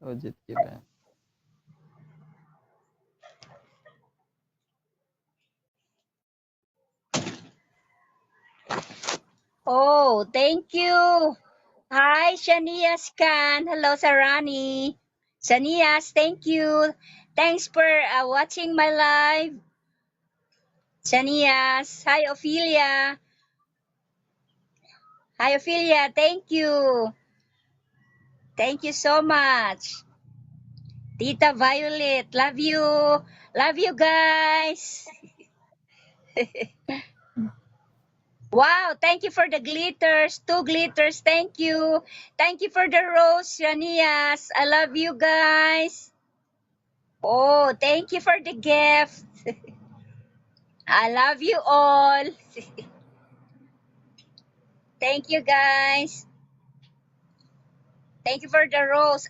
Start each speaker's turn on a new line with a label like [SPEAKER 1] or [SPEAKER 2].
[SPEAKER 1] Ojit gibi.
[SPEAKER 2] Oh, thank you. Hi, Shanias Khan. Hello, Sarani. Shanias, thank you. Thanks for watching my live. Shanias. Hi, Ophelia. Hi, Ophelia. Thank you. Thank you so much. Tita Violet. Love you. Love you guys. Wow, thank you for the glitters. 2 glitters. Thank you. Thank you for the rose, Shanias. I love you guys. Oh, thank you for the gift. I love you all. Thank you guys. Thank you for the rose.